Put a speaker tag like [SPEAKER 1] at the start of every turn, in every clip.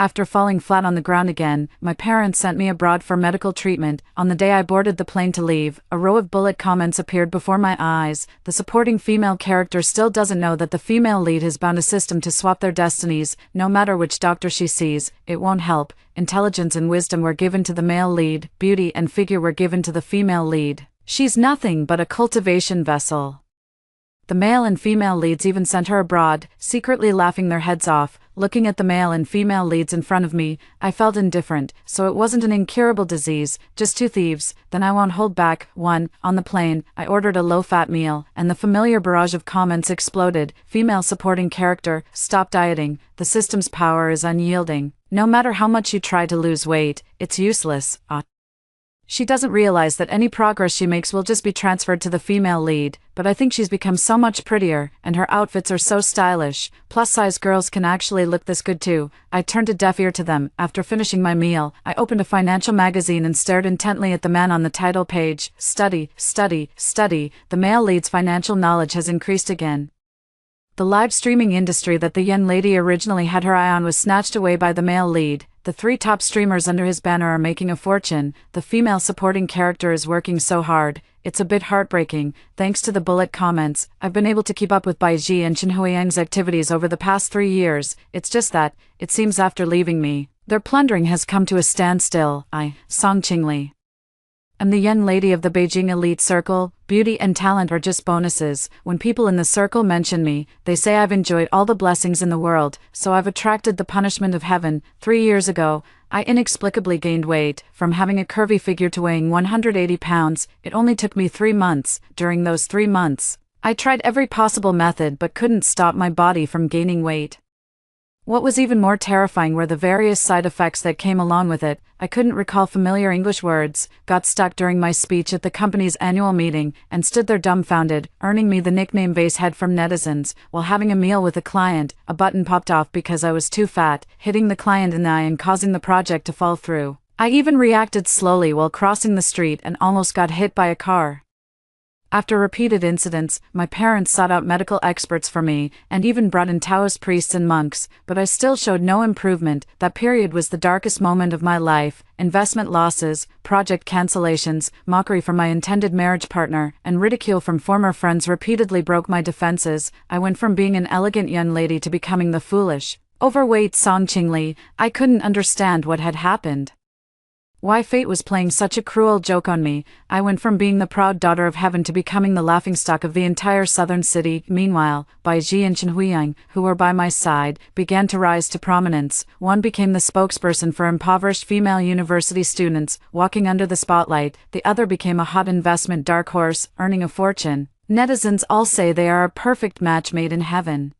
[SPEAKER 1] After falling flat on the ground again, my parents sent me abroad for medical treatment. On the day I boarded the plane to leave, a row of bullet comments appeared before my eyes. The supporting female character still doesn't know that the female lead has bound a system to swap their destinies. No matter which doctor she sees, it won't help. Intelligence and wisdom were given to the male lead, beauty and figure were given to the female lead. She's nothing but a cultivation vessel. The male and female leads even sent her abroad, secretly laughing their heads off. Looking at the male and female leads in front of me, I felt indifferent, so it wasn't an incurable disease, just two thieves. Then I won't hold back. 1. On the plane, I ordered a low-fat meal, and the familiar barrage of comments exploded. Female supporting character, stop dieting, the system's power is unyielding. No matter how much you try to lose weight, it's useless. She doesn't realize that any progress she makes will just be transferred to the female lead, but I think she's become so much prettier, and her outfits are so stylish. Plus-size girls can actually look this good too. I turned a deaf ear to them. After finishing my meal, I opened a financial magazine and stared intently at the man on the title page. Study, study, study. The male lead's financial knowledge has increased again. The live streaming industry that the young lady originally had her eye on was snatched away by the male lead. The 3 top streamers under his banner are making a fortune. The female supporting character is working so hard. It's a bit heartbreaking. Thanks to the bullet comments, I've been able to keep up with Baiji and Chen Huiyang's activities over the past 3 years. It's just that, it seems after leaving me, their plundering has come to a standstill. Song Qingli. I'm the young lady of the Beijing elite circle. Beauty and talent are just bonuses. When people in the circle mention me, they say I've enjoyed all the blessings in the world, so I've attracted the punishment of heaven. 3 years ago, I inexplicably gained weight. From having a curvy figure to weighing 180 pounds, it only took me 3 months. During those 3 months, I tried every possible method but couldn't stop my body from gaining weight. What was even more terrifying were the various side effects that came along with it. I couldn't recall familiar English words, got stuck during my speech at the company's annual meeting, and stood there dumbfounded, earning me the nickname Basehead from netizens. While having a meal with a client, a button popped off because I was too fat, hitting the client in the eye and causing the project to fall through. I even reacted slowly while crossing the street and almost got hit by a car. After repeated incidents, my parents sought out medical experts for me, and even brought in Taoist priests and monks, but I still showed no improvement. That period was the darkest moment of my life. Investment losses, project cancellations, mockery from my intended marriage partner, and ridicule from former friends repeatedly broke my defenses. I went from being an elegant young lady to becoming the foolish, overweight Song Qingli. I couldn't understand what had happened. Why fate was playing such a cruel joke on me. I went from being the proud daughter of heaven to becoming the laughingstock of the entire southern city. Meanwhile, Baiji and Chen Huiyang, who were by my side, began to rise to prominence. One became the spokesperson for impoverished female university students, walking under the spotlight. The other became a hot investment dark horse, earning a fortune. Netizens all say they are a perfect match made in heaven.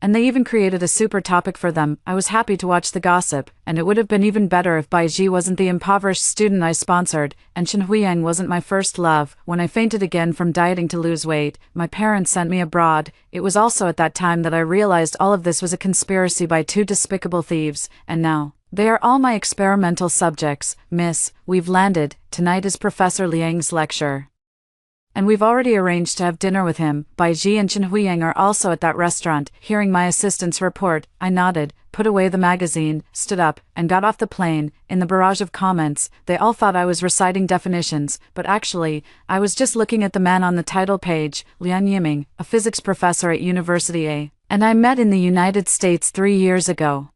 [SPEAKER 1] And they even created a super topic for them. I was happy to watch the gossip, and it would have been even better if Baiji wasn't the impoverished student I sponsored, and Chen Huiyang wasn't my first love. When I fainted again from dieting to lose weight, my parents sent me abroad. It was also at that time that I realized all of this was a conspiracy by 2 despicable thieves, and now they are all my experimental subjects. Miss, we've landed. Tonight is Professor Liang's lecture. And we've already arranged to have dinner with him. Baiji and Chen Huiyang are also at that restaurant. Hearing my assistant's report, I nodded, put away the magazine, stood up, and got off the plane. In the barrage of comments, they all thought I was reciting definitions, but actually, I was just looking at the man on the title page, Liang Yiming, a physics professor at University A. And I met in the United States 3 years ago.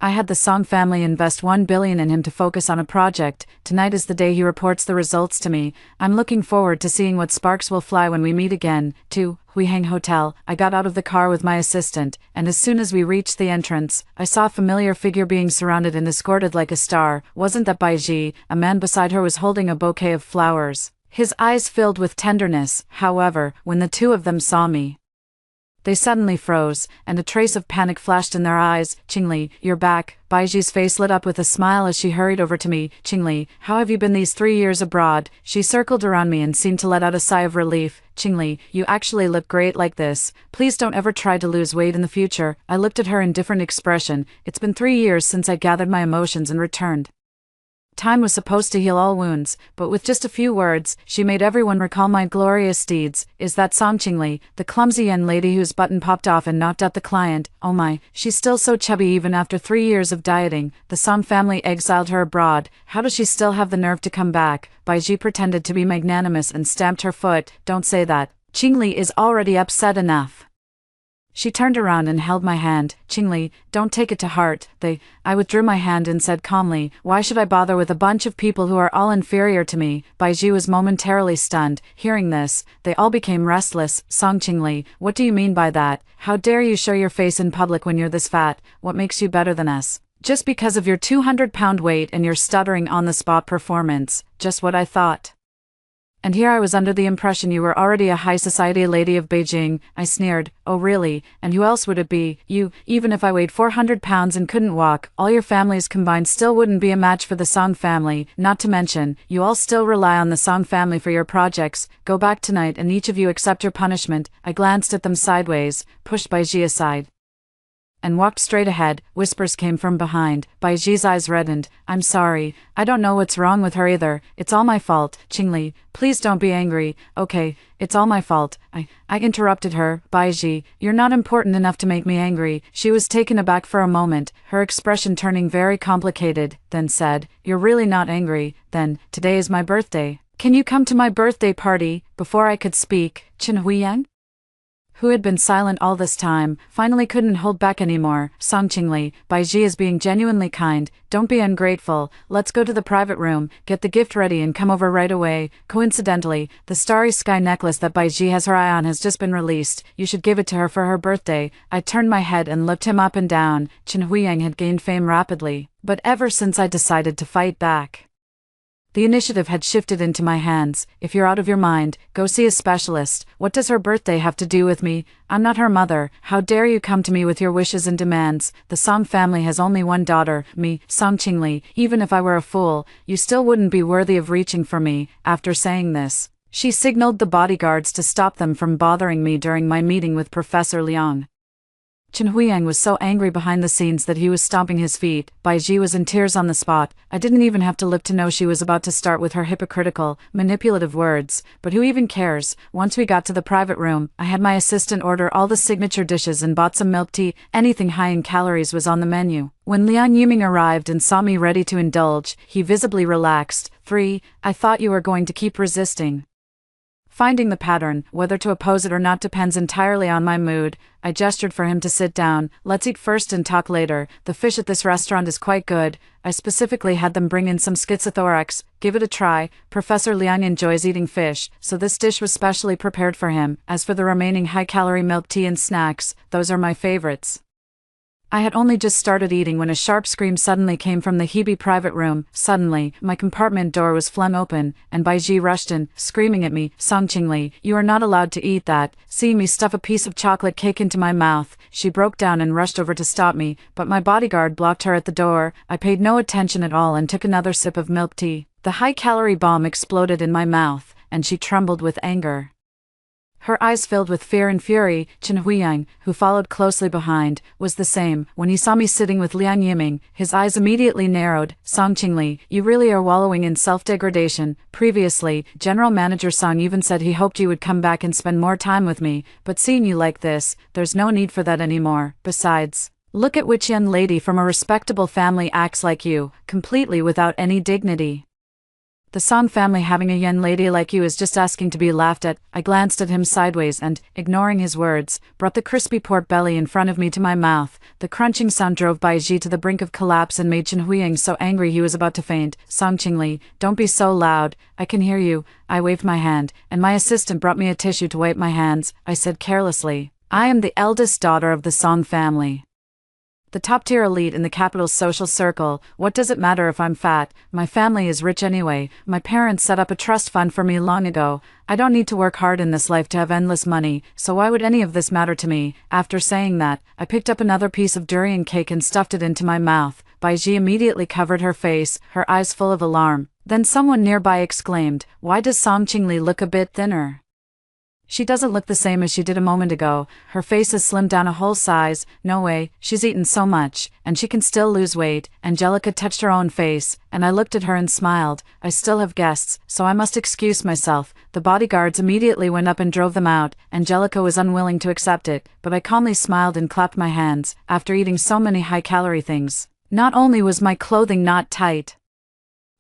[SPEAKER 1] I had the Song family invest 1 billion in him to focus on a project. Tonight is the day he reports the results to me. I'm looking forward to seeing what sparks will fly when we meet again. 2. Huihang Hotel. I got out of the car with my assistant, and as soon as we reached the entrance, I saw a familiar figure being surrounded and escorted like a star. Wasn't that Baiji? A man beside her was holding a bouquet of flowers. His eyes filled with tenderness. However, when the 2 of them saw me, they suddenly froze, and a trace of panic flashed in their eyes. Qingli, you're back. Baiji's face lit up with a smile as she hurried over to me. Qingli, how have you been these 3 years abroad? She circled around me and seemed to let out a sigh of relief. Qingli, you actually look great like this. Please don't ever try to lose weight in the future. I looked at her in different expression. It's been 3 years since I gathered my emotions and returned. Time was supposed to heal all wounds, but with just a few words, she made everyone recall my glorious deeds. Is that Song Qingli, the clumsy young lady whose button popped off and knocked out the client? Oh my, she's still so chubby even after 3 years of dieting. The Song family exiled her abroad. How does she still have the nerve to come back? Baiji pretended to be magnanimous and stamped her foot. Don't say that. Qingli is already upset enough. She turned around and held my hand. Qingli, don't take it to heart. I withdrew my hand and said calmly, why should I bother with a bunch of people who are all inferior to me? Baiji was momentarily stunned. Hearing this, they all became restless. Song Qingli, what do you mean by that? How dare you show your face in public when you're this fat? What makes you better than us? Just because of your 200-pound weight and your stuttering on-the-spot performance. Just what I thought. And here I was under the impression you were already a high society lady of Beijing. I sneered. Oh really? And who else would it be? You. Even if I weighed 400 pounds and couldn't walk, all your families combined still wouldn't be a match for the Song family. Not to mention, you all still rely on the Song family for your projects. Go back tonight and each of you accept your punishment. I glanced at them sideways, pushed Baiji aside, and walked straight ahead. Whispers came from behind. Baiji's eyes reddened. I'm sorry. I don't know what's wrong with her either. It's all my fault. Qingli, please don't be angry. Okay, it's all my fault. I interrupted her. Baiji, you're not important enough to make me angry. She was taken aback for a moment, her expression turning very complicated, then said, you're really not angry? Then, today is my birthday. Can you come to my birthday party? Before I could speak, Chen Huiyang, who had been silent all this time, finally couldn't hold back anymore. Song Qingli, Baiji is being genuinely kind. Don't be ungrateful. Let's go to the private room, get the gift ready and come over right away. Coincidentally, the starry sky necklace that Baiji has her eye on has just been released. You should give it to her for her birthday. I turned my head and looked him up and down. Chen Huiyang had gained fame rapidly, but ever since I decided to fight back, the initiative had shifted into my hands. If you're out of your mind, go see a specialist. What does her birthday have to do with me? I'm not her mother. How dare you come to me with your wishes and demands? The Song family has only one daughter, me, Song Qingli. Even if I were a fool, you still wouldn't be worthy of reaching for me. After saying this, she signaled the bodyguards to stop them from bothering me during my meeting with Professor Liang. Chen Huiyang was so angry behind the scenes that he was stomping his feet. Baiji was in tears on the spot. I didn't even have to look to know she was about to start with her hypocritical, manipulative words. But who even cares? Once we got to the private room, I had my assistant order all the signature dishes and bought some milk tea. Anything high in calories was on the menu. When Liang Yiming arrived and saw me ready to indulge, he visibly relaxed. 3. I thought you were going to keep resisting. Finding the pattern, whether to oppose it or not depends entirely on my mood. I gestured for him to sit down. Let's eat first and talk later. The fish at this restaurant is quite good. I specifically had them bring in some schizothorax. Give it a try. Professor Liang enjoys eating fish, so this dish was specially prepared for him. As for the remaining high-calorie milk tea and snacks, those are my favorites. I had only just started eating when a sharp scream suddenly came from the Hebe private room. Suddenly, my compartment door was flung open, and Baiji rushed in, screaming at me, Song Qingli, you are not allowed to eat that. Seeing me stuff a piece of chocolate cake into my mouth, she broke down and rushed over to stop me, but my bodyguard blocked her at the door. I paid no attention at all and took another sip of milk tea. The high-calorie bomb exploded in my mouth, and she trembled with anger. Her eyes filled with fear and fury. Chen Huiyang, who followed closely behind, was the same. When he saw me sitting with Liang Yiming, his eyes immediately narrowed. Song Qingli, you really are wallowing in self-degradation. Previously, General Manager Song even said he hoped you would come back and spend more time with me, but seeing you like this, there's no need for that anymore. Besides, look at which young lady from a respectable family acts like you, completely without any dignity. The Song family having a young lady like you is just asking to be laughed at. I glanced at him sideways and, ignoring his words, brought the crispy pork belly in front of me to my mouth. The crunching sound drove Baiji to the brink of collapse and made Chen Huiyang so angry he was about to faint. Song Qingli, don't be so loud. I can hear you. I waved my hand, and my assistant brought me a tissue to wipe my hands. I said carelessly, I am the eldest daughter of the Song family, the top-tier elite in the capital's social circle. What does it matter if I'm fat? My family is rich anyway. My parents set up a trust fund for me long ago. I don't need to work hard in this life to have endless money, so why would any of this matter to me? After saying that, I picked up another piece of durian cake and stuffed it into my mouth. Baiji immediately covered her face, her eyes full of alarm. Then someone nearby exclaimed, why does Song Qingli look a bit thinner? She doesn't look the same as she did a moment ago. Her face has slimmed down a whole size. No way, she's eaten so much, and she can still lose weight. Angelica touched her own face, and I looked at her and smiled. I still have guests, so I must excuse myself. The bodyguards immediately went up and drove them out. Angelica was unwilling to accept it, but I calmly smiled and clapped my hands. After eating so many high-calorie things, not only was my clothing not tight,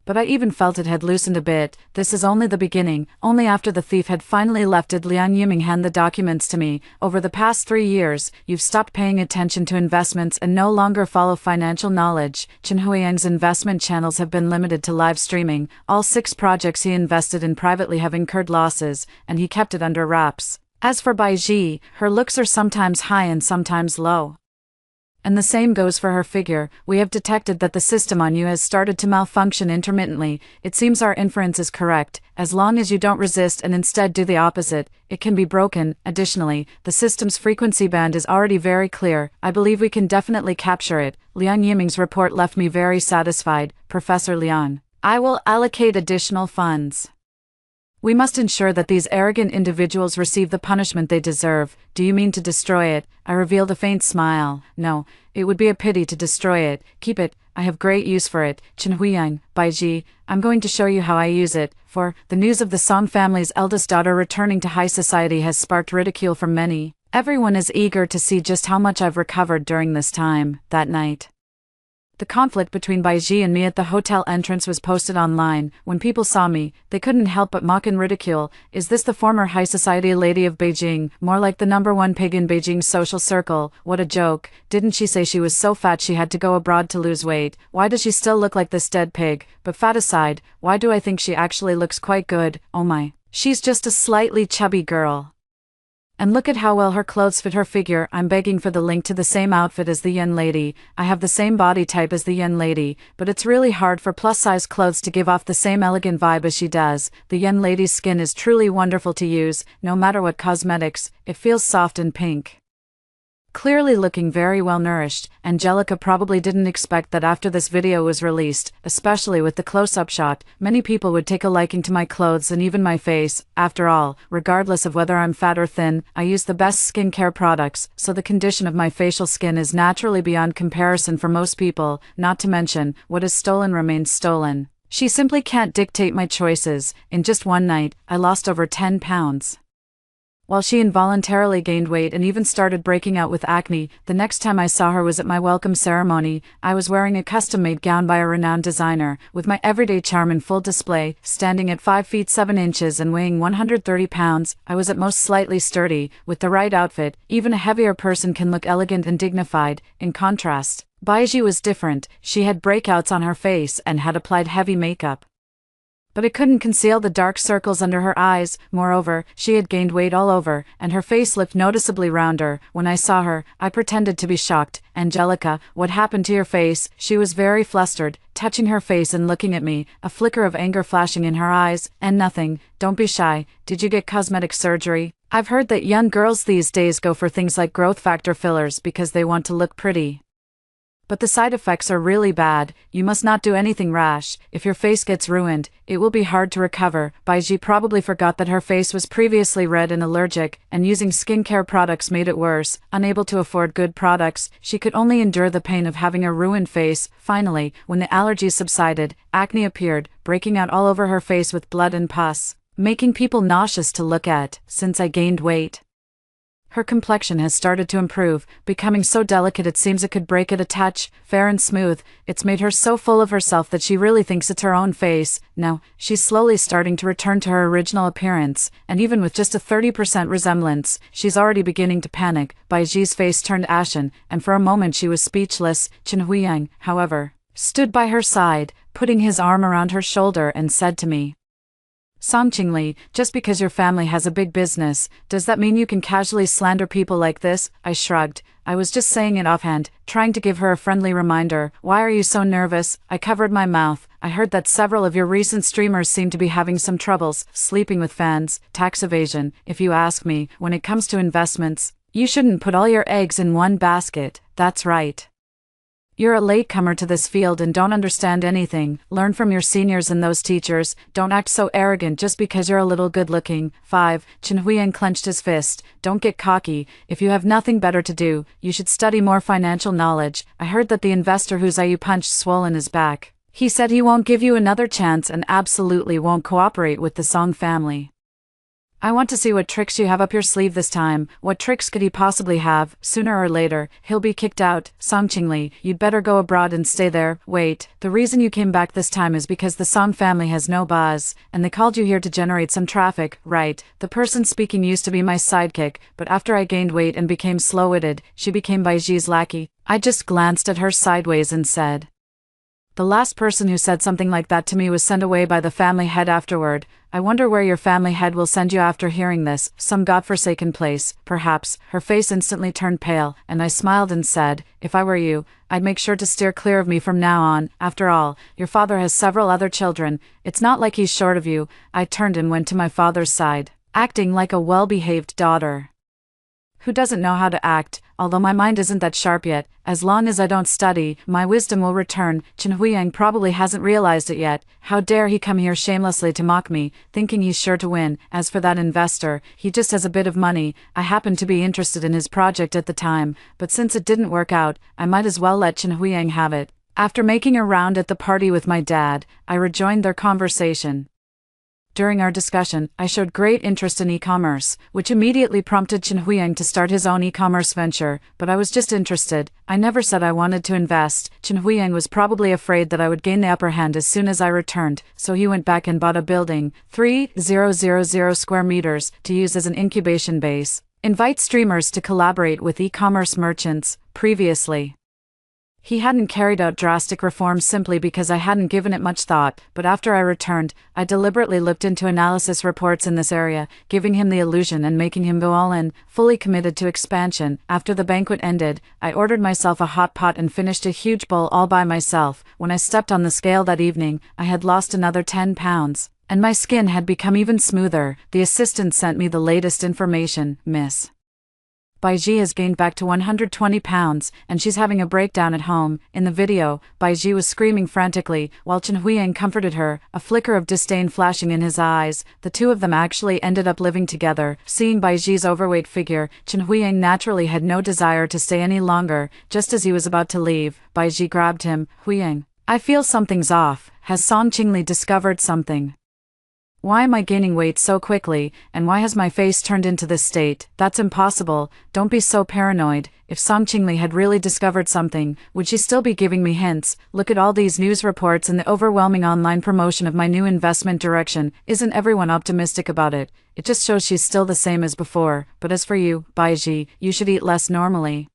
[SPEAKER 1] but I even felt it had loosened a bit. This is only the beginning. Only after the thief had finally left did Liang Yiming hand the documents to me. Over the past 3 years, you've stopped paying attention to investments and no longer follow financial knowledge. Chen Huiyang's investment channels have been limited to live streaming. All 6 projects he invested in privately have incurred losses, and he kept it under wraps. As for Bai Ji, her looks are sometimes high and sometimes low. And the same goes for her figure. We have detected that the system on you has started to malfunction intermittently. It seems our inference is correct. As long as you don't resist and instead do the opposite, it can be broken. Additionally, the system's frequency band is already very clear. I believe we can definitely capture it. Liang Yiming's report left me very satisfied. Professor Liang, I will allocate additional funds. We must ensure that these arrogant individuals receive the punishment they deserve. Do you mean to destroy it? I revealed a faint smile. No, it would be a pity to destroy it. Keep it. I have great use for it. Chen Huiyang, Baiji, I'm going to show you how I use it. For the news of the Song family's eldest daughter returning to high society has sparked ridicule from many. Everyone is eager to see just how much I've recovered during this time. That night, the conflict between Baiji and me at the hotel entrance was posted online. When people saw me, they couldn't help but mock and ridicule. Is this the former high society lady of Beijing? More like the #1 pig in Beijing's social circle. What a joke. Didn't she say she was so fat she had to go abroad to lose weight? Why does she still look like this dead pig? But fat aside, why do I think she actually looks quite good? Oh my. She's just a slightly chubby girl. And look at how well her clothes fit her figure. I'm begging for the link to the same outfit as the Yen lady. I have the same body type as the Yen lady, but it's really hard for plus-size clothes to give off the same elegant vibe as she does. The Yen lady's skin is truly wonderful to use, no matter what cosmetics. It feels soft and pink. Clearly looking very well nourished. Angelica probably didn't expect that after this video was released, especially with the close-up shot, many people would take a liking to my clothes and even my face. After all, regardless of whether I'm fat or thin, I use the best skincare products, so the condition of my facial skin is naturally beyond comparison for most people. Not to mention, what is stolen remains stolen. She simply can't dictate my choices. In just one night, I lost over 10 pounds. While she involuntarily gained weight and even started breaking out with acne, the next time I saw her was at my welcome ceremony. I was wearing a custom-made gown by a renowned designer, with my everyday charm in full display. Standing at 5 feet 7 inches and weighing 130 pounds, I was at most slightly sturdy. With the right outfit, even a heavier person can look elegant and dignified. In contrast, Baiji was different. She had breakouts on her face and had applied heavy makeup, but it couldn't conceal the dark circles under her eyes. Moreover, she had gained weight all over, and her face looked noticeably rounder. When I saw her, I pretended to be shocked. Angelica, what happened to your face? She was very flustered, touching her face and looking at me, a flicker of anger flashing in her eyes. And nothing. Don't be shy. Did you get cosmetic surgery? I've heard that young girls these days go for things like growth factor fillers because they want to look pretty. But the side effects are really bad. You must not do anything rash. If your face gets ruined, it will be hard to recover. Baiji probably forgot that her face was previously red and allergic, and using skincare products made it worse. Unable to afford good products, she could only endure the pain of having a ruined face. Finally, when the allergies subsided, acne appeared, breaking out all over her face with blood and pus, making people nauseous to look at. Since I gained weight, her complexion has started to improve, becoming so delicate it seems it could break at a touch, fair and smooth. It's made her so full of herself that she really thinks it's her own face. Now, she's slowly starting to return to her original appearance, and even with just a 30% resemblance, she's already beginning to panic. Baiji's face turned ashen, and for a moment she was speechless. Chen Huiyang, however, stood by her side, putting his arm around her shoulder and said to me, Song Qingli, just because your family has a big business, does that mean you can casually slander people like this? I shrugged. I was just saying it offhand, trying to give her a friendly reminder. Why are you so nervous? I covered my mouth. I heard that several of your recent streamers seem to be having some troubles, sleeping with fans, tax evasion. If you ask me, when it comes to investments, you shouldn't put all your eggs in one basket. That's right. You're a latecomer to this field and don't understand anything. Learn from your seniors and those teachers. Don't act so arrogant just because you're a little good-looking. 5. Chen Huiyang clenched his fist. Don't get cocky. If you have nothing better to do, you should study more financial knowledge. I heard that the investor whose eye you punched swollen his back. He said he won't give you another chance and absolutely won't cooperate with the Song family. I want to see what tricks you have up your sleeve this time. What tricks could he possibly have? Sooner or later, he'll be kicked out. Song Qingli, you'd better go abroad and stay there. Wait, the reason you came back this time is because the Song family has no buzz, and they called you here to generate some traffic, right? The person speaking used to be my sidekick, but after I gained weight and became slow-witted, she became Baiji's lackey. I just glanced at her sideways and said, the last person who said something like that to me was sent away by the family head afterward. I wonder where your family head will send you after hearing this. Some godforsaken place, perhaps. Her face instantly turned pale, and I smiled and said, if I were you, I'd make sure to steer clear of me from now on. After all, your father has several other children. It's not like he's short of you. I turned and went to my father's side, acting like a well-behaved daughter who doesn't know how to act. Although my mind isn't that sharp yet, as long as I don't study, my wisdom will return. Chen Huiyang probably hasn't realized it yet. How dare he come here shamelessly to mock me, thinking he's sure to win. As for that investor, he just has a bit of money. I happened to be interested in his project at the time, but since it didn't work out, I might as well let Chen Huiyang have it. After making a round at the party with my dad, I rejoined their conversation. During our discussion, I showed great interest in e-commerce, which immediately prompted Chen Huiyang to start his own e-commerce venture, but I was just interested. I never said I wanted to invest. Chen Huiyang was probably afraid that I would gain the upper hand as soon as I returned, so he went back and bought a building, 3,000 square meters, to use as an incubation base. Invite streamers to collaborate with e-commerce merchants. Previously, he hadn't carried out drastic reforms simply because I hadn't given it much thought, but after I returned, I deliberately looked into analysis reports in this area, giving him the illusion and making him go all in, fully committed to expansion. After the banquet ended, I ordered myself a hot pot and finished a huge bowl all by myself. When I stepped on the scale that evening, I had lost another 10 pounds, and my skin had become even smoother. The assistant sent me the latest information. Miss Baiji has gained back to 120 pounds, and she's having a breakdown at home. In the video, Baiji was screaming frantically, while Chen Huiyang comforted her, a flicker of disdain flashing in his eyes. The two of them actually ended up living together. Seeing Baiji's overweight figure, Chen Huiyang naturally had no desire to stay any longer. Just as he was about to leave, Baiji grabbed him. Huiyang, I feel something's off. Has Song Qingli discovered something? Why am I gaining weight so quickly, and why has my face turned into this state? That's impossible. Don't be so paranoid. If Song Qingli had really discovered something, would she still be giving me hints? Look at all these news reports and the overwhelming online promotion of my new investment direction. Isn't everyone optimistic about it? It just shows she's still the same as before. But as for you, Baiji, you should eat less normally.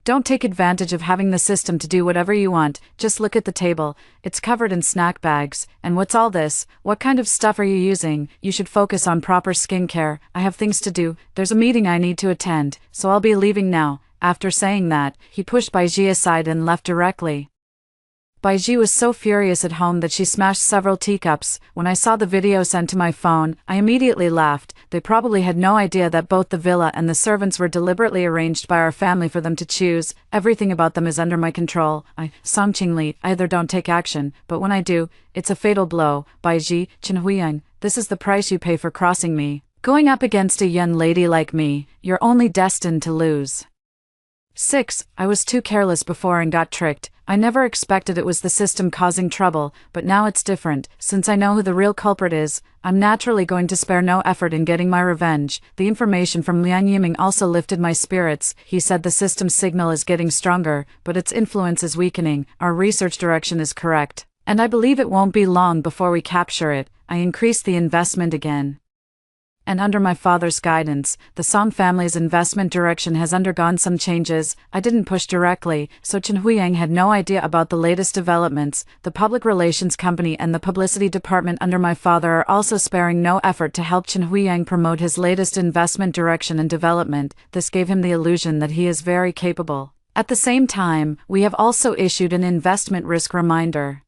[SPEAKER 1] Don't take advantage of having the system to do whatever you want. Just look at the table. It's covered in snack bags. And what's all this? What kind of stuff are you using? You should focus on proper skincare. I have things to do. There's a meeting I need to attend, so I'll be leaving now. After saying that, he pushed Baiji aside and left directly. Baiji was so furious at home that she smashed several teacups. When I saw the video sent to my phone, I immediately laughed. They probably had no idea that both the villa and the servants were deliberately arranged by our family for them to choose. Everything about them is under my control. Song Qingli, I either don't take action, but when I do, it's a fatal blow. Baiji, Chen Huiyang, this is the price you pay for crossing me. Going up against a young lady like me, you're only destined to lose. 6. I was too careless before and got tricked. I never expected it was the system causing trouble, but now it's different. Since I know who the real culprit is, I'm naturally going to spare no effort in getting my revenge. The information from Liang Yiming also lifted my spirits. He said the system's signal is getting stronger, but its influence is weakening. Our research direction is correct, and I believe it won't be long before we capture it. I increased the investment again. And under my father's guidance, the Song family's investment direction has undergone some changes. I didn't push directly, so Chen Huiyang had no idea about the latest developments. The public relations company and the publicity department under my father are also sparing no effort to help Chen Huiyang promote his latest investment direction and development. This gave him the illusion that he is very capable. At the same time, we have also issued an investment risk reminder.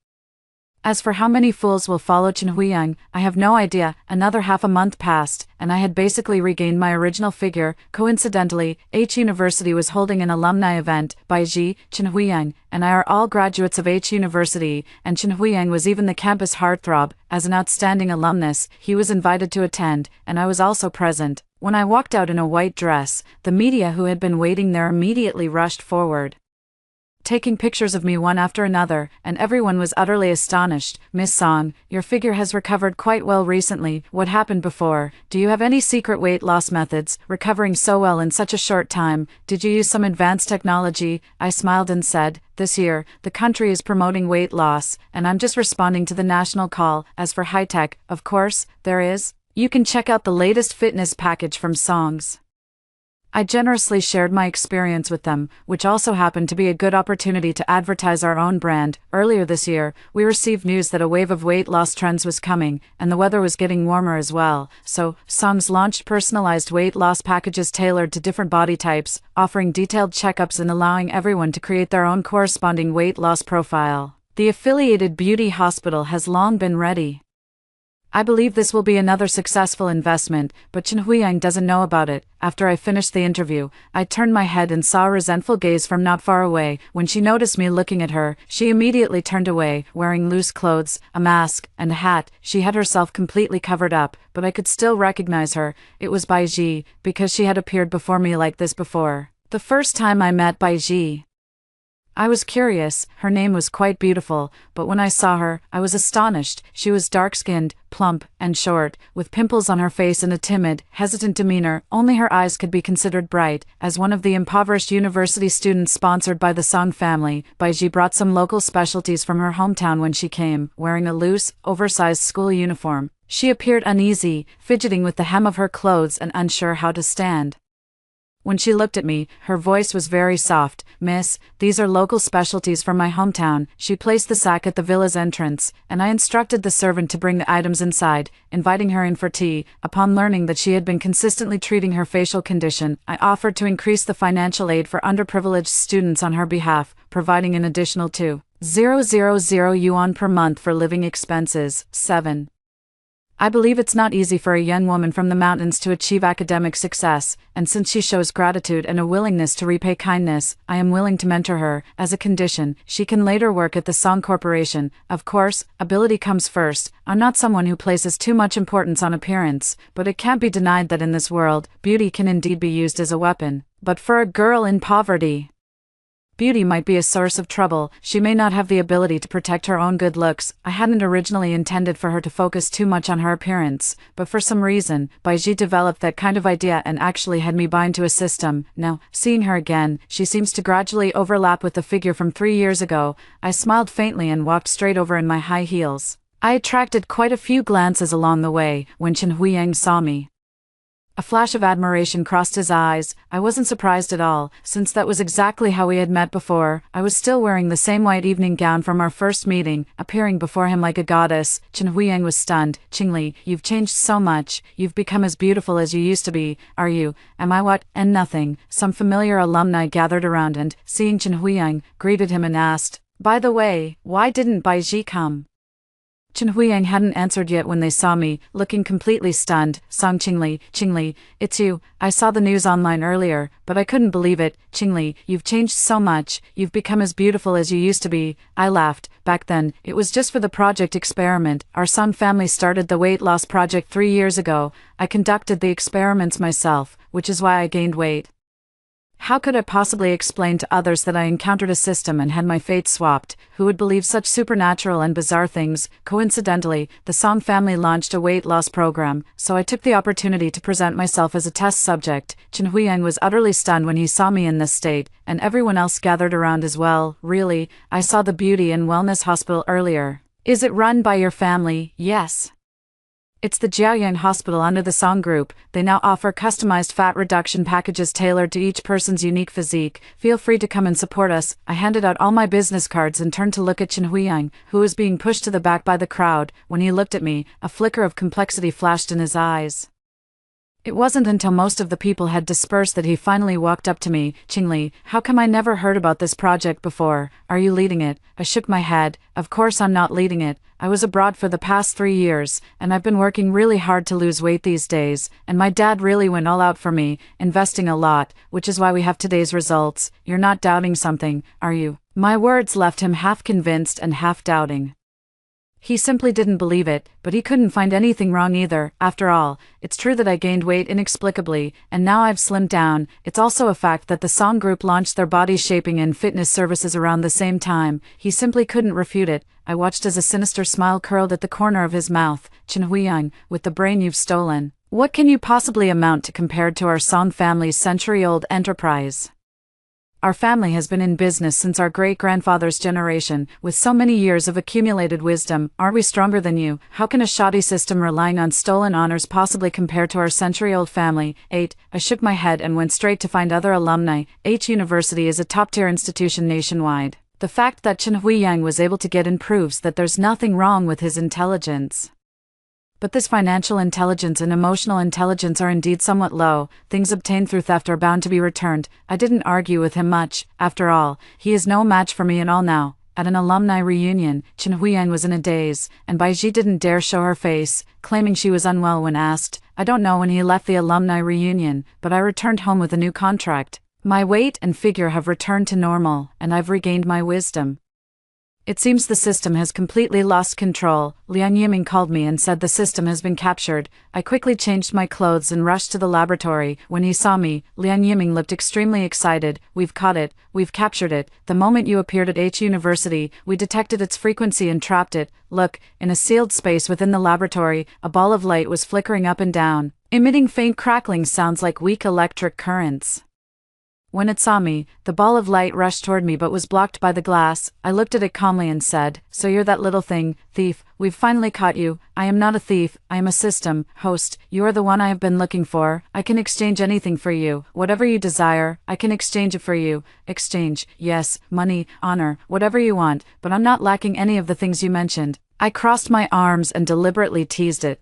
[SPEAKER 1] As for how many fools will follow Chen Huiyang, I have no idea. Another half a month passed, and I had basically regained my original figure. Coincidentally, H University was holding an alumni event. Baiji, Chen Huiyang, and I are all graduates of H University, and Chen Huiyang was even the campus heartthrob. As an outstanding alumnus, he was invited to attend, and I was also present. When I walked out in a white dress, the media who had been waiting there immediately rushed forward, taking pictures of me one after another, and everyone was utterly astonished. Miss Song, your figure has recovered quite well recently. What happened before? Do you have any secret weight loss methods, recovering so well in such a short time? Did you use some advanced technology? I smiled and said, this year, the country is promoting weight loss, and I'm just responding to the national call. As for high-tech, of course, there is. You can check out the latest fitness package from Songs. I generously shared my experience with them, which also happened to be a good opportunity to advertise our own brand. Earlier this year, we received news that a wave of weight loss trends was coming, and the weather was getting warmer as well. So, Songs launched personalized weight loss packages tailored to different body types, offering detailed checkups and allowing everyone to create their own corresponding weight loss profile. The affiliated beauty hospital has long been ready. I believe this will be another successful investment, but Chen Huiyang doesn't know about it. After I finished the interview, I turned my head and saw a resentful gaze from not far away. When she noticed me looking at her, she immediately turned away, wearing loose clothes, a mask, and a hat. She had herself completely covered up, but I could still recognize her. It was Baiji, because she had appeared before me like this before. The first time I met Baiji, I was curious. Her name was quite beautiful, but when I saw her, I was astonished. She was dark-skinned, plump, and short, with pimples on her face and a timid, hesitant demeanor. Only her eyes could be considered bright. As one of the impoverished university students sponsored by the Song family, Baiji brought some local specialties from her hometown when she came, wearing a loose, oversized school uniform. She appeared uneasy, fidgeting with the hem of her clothes and unsure how to stand. When she looked at me, her voice was very soft. Miss, these are local specialties from my hometown. She placed the sack at the villa's entrance, and I instructed the servant to bring the items inside, inviting her in for tea. Upon learning that she had been consistently treating her facial condition, I offered to increase the financial aid for underprivileged students on her behalf, providing an additional 2,000 yuan per month for living expenses. 7. I believe it's not easy for a young woman from the mountains to achieve academic success, and since she shows gratitude and a willingness to repay kindness, I am willing to mentor her. As a condition, she can later work at the Song Corporation. Of course, ability comes first. I'm not someone who places too much importance on appearance, but it can't be denied that in this world, beauty can indeed be used as a weapon. But for a girl in poverty, beauty might be a source of trouble. She may not have the ability to protect her own good looks. I hadn't originally intended for her to focus too much on her appearance, but for some reason, Baiji developed that kind of idea and actually had me bind to a system. Now, seeing her again, she seems to gradually overlap with the figure from 3 years ago. I smiled faintly and walked straight over in my high heels. I attracted quite a few glances along the way. When Chen Huiyang saw me, a flash of admiration crossed his eyes. I wasn't surprised at all, since that was exactly how we had met before. I was still wearing the same white evening gown from our first meeting, appearing before him like a goddess. Chen Huiyang was stunned. Qingli, you've changed so much. You've become as beautiful as you used to be. Are you? Am I what? And nothing. Some familiar alumni gathered around and, seeing Chen Huiyang, greeted him and asked, by the way, why didn't Baiji come? Chen Huiyang hadn't answered yet when they saw me, looking completely stunned. Song Qingli, it's you. I saw the news online earlier, but I couldn't believe it. Qingli, you've changed so much. You've become as beautiful as you used to be. I laughed. Back then, it was just for the project experiment. Our Song family started the weight loss project 3 years ago. I conducted the experiments myself, which is why I gained weight. How could I possibly explain to others that I encountered a system and had my fate swapped? Who would believe such supernatural and bizarre things? Coincidentally, the Song family launched a weight loss program, so I took the opportunity to present myself as a test subject. Chen Huiyang was utterly stunned when he saw me in this state, and everyone else gathered around as well. Really, I saw the Beauty and Wellness Hospital earlier. Is it run by your family? Yes. It's the Jiaoyang Hospital under the Song Group. They now offer customized fat reduction packages tailored to each person's unique physique. Feel free to come and support us. I handed out all my business cards and turned to look at Chen Huiyang, who was being pushed to the back by the crowd. When he looked at me, a flicker of complexity flashed in his eyes. It wasn't until most of the people had dispersed that he finally walked up to me. "Qingli, how come I never heard about this project before? Are you leading it?" I shook my head. "Of course I'm not leading it. I was abroad for the past 3 years, and I've been working really hard to lose weight these days, and my dad really went all out for me, investing a lot, which is why we have today's results. You're not doubting something, are you?" My words left him half convinced and half doubting. He simply didn't believe it, but he couldn't find anything wrong either. After all, it's true that I gained weight inexplicably, and now I've slimmed down. It's also a fact that the Song Group launched their body shaping and fitness services around the same time. He simply couldn't refute it. I watched as a sinister smile curled at the corner of his mouth. "Chen Huiyang, with the brain you've stolen, what can you possibly amount to compared to our Song family's century-old enterprise? Our family has been in business since our great-grandfather's generation, with so many years of accumulated wisdom. Aren't we stronger than you? How can a shoddy system relying on stolen honors possibly compare to our century-old family?" 8. I shook my head and went straight to find other alumni. H University is a top-tier institution nationwide. The fact that Chen Huiyang was able to get in proves that there's nothing wrong with his intelligence. But this financial intelligence and emotional intelligence are indeed somewhat low. Things obtained through theft are bound to be returned. I didn't argue with him much. After all, he is no match for me at all now. At an alumni reunion, Chen Huiyang was in a daze, and Bai Ji didn't dare show her face, claiming she was unwell when asked. I don't know when he left the alumni reunion, but I returned home with a new contract. My weight and figure have returned to normal, and I've regained my wisdom. It seems the system has completely lost control. Liang Yiming called me and said the system has been captured. I quickly changed my clothes and rushed to the laboratory. When he saw me, Liang Yiming looked extremely excited. "We've caught it. We've captured it. The moment you appeared at H University, we detected its frequency and trapped it. Look, in a sealed space within the laboratory, a ball of light was flickering up and down, emitting faint crackling sounds like weak electric currents. When it saw me, the ball of light rushed toward me but was blocked by the glass. I looked at it calmly and said, 'So you're that little thing, thief. We've finally caught you.' 'I am not a thief, I am a system, host. You are the one I have been looking for. I can exchange anything for you. Whatever you desire, I can exchange it for you.' 'Exchange, yes, money, honor, whatever you want, but I'm not lacking any of the things you mentioned.' I crossed my arms and deliberately teased it.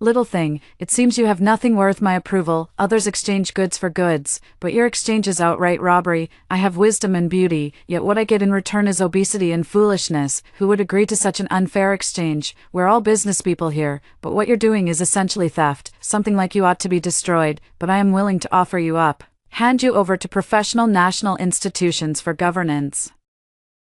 [SPEAKER 1] 'Little thing, it seems you have nothing worth my approval. Others exchange goods for goods, but your exchange is outright robbery. I have wisdom and beauty, yet what I get in return is obesity and foolishness. Who would agree to such an unfair exchange? We're all business people here, but what you're doing is essentially theft, something like you ought to be destroyed, but I am willing to offer you up. Hand you over to professional national institutions for governance.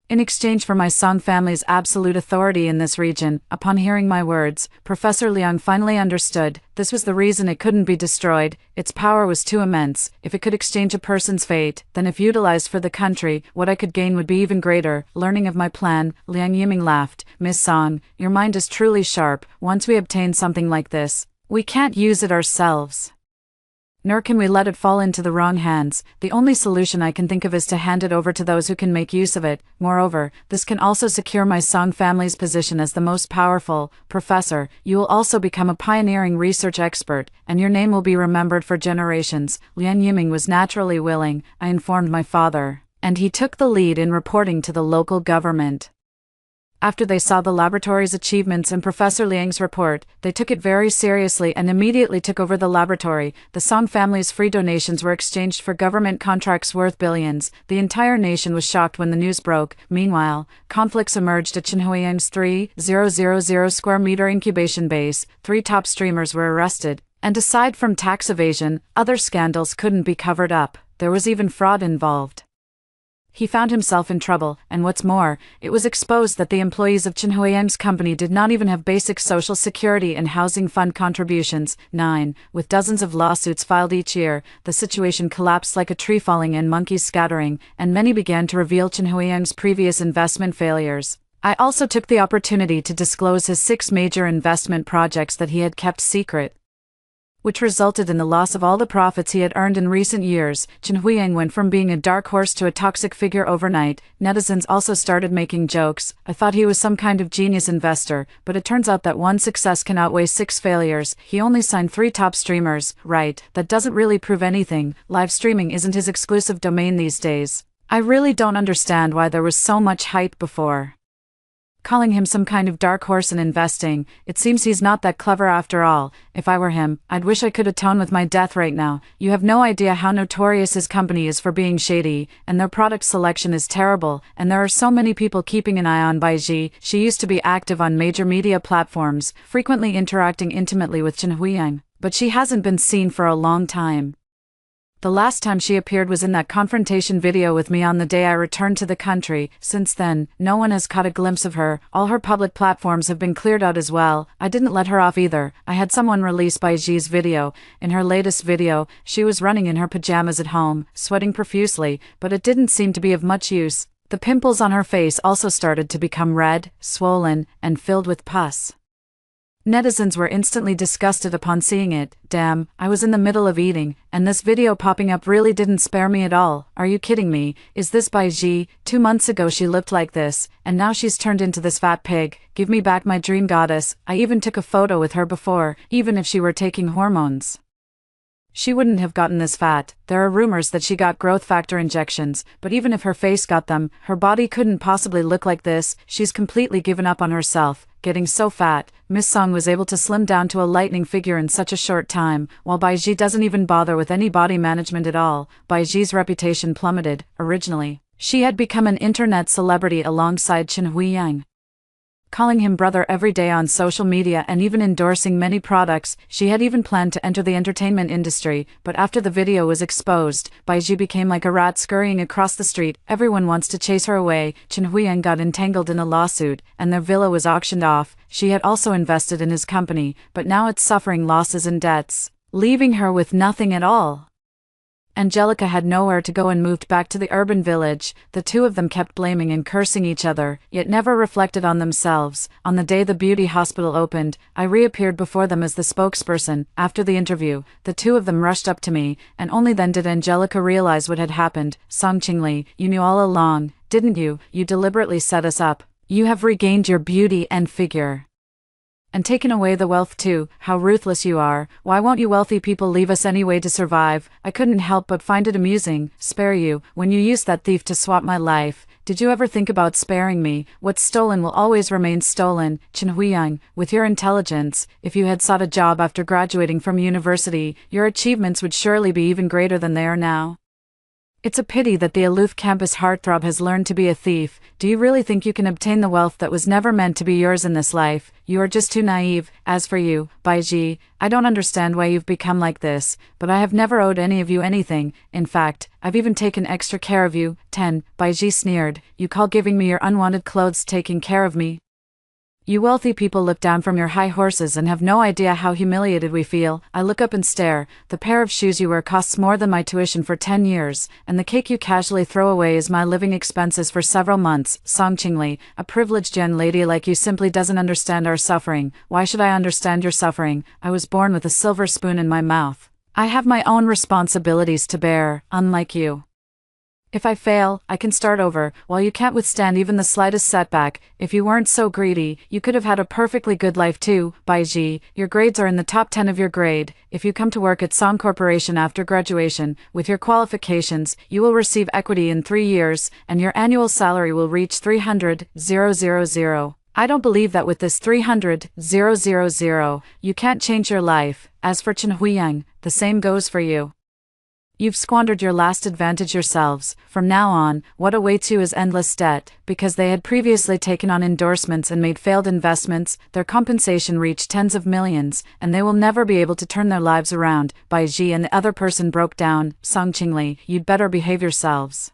[SPEAKER 1] In exchange for my Song family's absolute authority in this region." Upon hearing my words, Professor Liang finally understood. This was the reason it couldn't be destroyed. Its power was too immense. If it could exchange a person's fate, then if utilized for the country, what I could gain would be even greater. Learning of my plan, Liang Yiming laughed. "Miss Song, your mind is truly sharp. Once we obtain something like this, we can't use it ourselves. Nor can we let it fall into the wrong hands. The only solution I can think of is to hand it over to those who can make use of it. Moreover, this can also secure my Song family's position as the most powerful. Professor, you will also become a pioneering research expert, and your name will be remembered for generations." Liang Yiming was naturally willing, I informed my father, and he took the lead in reporting to the local government. After they saw the laboratory's achievements and Professor Liang's report, they took it very seriously and immediately took over the laboratory. The Song family's free donations were exchanged for government contracts worth billions. The entire nation was shocked when the news broke. Meanwhile, conflicts emerged at Qinhuiyang's 3,000 square meter incubation base. 3 top streamers were arrested, and aside from tax evasion, other scandals couldn't be covered up. There was even fraud involved. He found himself in trouble, and what's more, it was exposed that the employees of Qinhuiyang's company did not even have basic social security and housing fund contributions. 9. With dozens of lawsuits filed each year, the situation collapsed like a tree falling and monkeys scattering, and many began to reveal Qinhuiyang's previous investment failures. I also took the opportunity to disclose his 6 major investment projects that he had kept secret, which resulted in the loss of all the profits he had earned in recent years. Qinhuiyang went from being a dark horse to a toxic figure overnight. Netizens also started making jokes. I thought he was some kind of genius investor, but it turns out that one success can outweigh 6 failures. He only signed 3 top streamers. Right, that doesn't really prove anything. Live streaming isn't his exclusive domain these days. I really don't understand why there was so much hype before. calling him some kind of dark horse in investing. It seems he's not that clever after all. If I were him, I'd wish I could atone with my death right now. You have no idea how notorious his company is for being shady, and their product selection is terrible, and there are so many people keeping an eye on Baiji. She used to be active on major media platforms, frequently interacting intimately with Chen Huiyang, but she hasn't been seen for a long time. The last time she appeared was in that confrontation video with me on the day I returned to the country. Since then, no one has caught a glimpse of her. All her public platforms have been cleared out as well. I didn't let her off either. I had someone release Baiji's video. In her latest video, she was running in her pajamas at home, sweating profusely, but it didn't seem to be of much use. The pimples on her face also started to become red, swollen, and filled with pus. Netizens were instantly disgusted upon seeing it. Damn, I was in the middle of eating, and this video popping up really didn't spare me at all. Are you kidding me? Is this Baiji? 2 months ago she looked like this, and now she's turned into this fat pig. Give me back my dream goddess. I even took a photo with her before, even if she were taking hormones. She wouldn't have gotten this fat. There are rumors that she got growth factor injections, but even if her face got them, her body couldn't possibly look like this. She's completely given up on herself. Getting so fat, Miss Song was able to slim down to a lightning figure in such a short time, while Baiji doesn't even bother with any body management at all. Baiji's reputation plummeted. Originally, she had become an internet celebrity alongside Chen Huiyang, calling him brother every day on social media and even endorsing many products. She had even planned to enter the entertainment industry, but after the video was exposed, Baiji became like a rat scurrying across the street. Everyone wants to chase her away. Chen Huiyang got entangled in a lawsuit, and their villa was auctioned off. She had also invested in his company, but now it's suffering losses and debts, leaving her with nothing at all. Angelica had nowhere to go and moved back to the urban village. The two of them kept blaming and cursing each other, yet never reflected on themselves. On the day the beauty hospital opened, I reappeared before them as the spokesperson. After the interview, the two of them rushed up to me, and only then did Angelica realize what had happened. Song Qingli, you knew all along, didn't you? You deliberately set us up. You have regained your beauty and figure, and taken away the wealth too. How ruthless you are. Why won't you wealthy people leave us any way to survive? I couldn't help but find it amusing. Spare you, when you used that thief to swap my life. Did you ever think about sparing me? What's stolen will always remain stolen. Chen Huiyang, with your intelligence, if you had sought a job after graduating from university, your achievements would surely be even greater than they are now. It's a pity that the aloof campus heartthrob has learned to be a thief. Do you really think you can obtain the wealth that was never meant to be yours in this life? You are just too naive. As for you, Baiji, I don't understand why you've become like this, but I have never owed any of you anything. In fact, I've even taken extra care of you. 10. Baiji sneered. You call giving me your unwanted clothes taking care of me? You wealthy people look down from your high horses and have no idea how humiliated we feel. I look up and stare. The pair of shoes you wear costs more than my tuition for 10 years, and the cake you casually throw away is my living expenses for several months. Song Qingli, a privileged young lady like you simply doesn't understand our suffering. Why should I understand your suffering? I was born with a silver spoon in my mouth. I have my own responsibilities to bear, unlike you. If I fail, I can start over. While you can't withstand even the slightest setback, if you weren't so greedy, you could have had a perfectly good life too. Baiji, your grades are in the top 10 of your grade. If you come to work at Song Corporation after graduation, with your qualifications, you will receive equity in 3 years, and your annual salary will reach 300,000. I don't believe that with this 300,000, you can't change your life. As for Chen Huiyang, the same goes for you. You've squandered your last advantage yourselves. From now on, what awaits you is endless debt. Because they had previously taken on endorsements and made failed investments, their compensation reached tens of millions, and they will never be able to turn their lives around. Baiji and the other person broke down. Song Qingli, you'd better behave yourselves.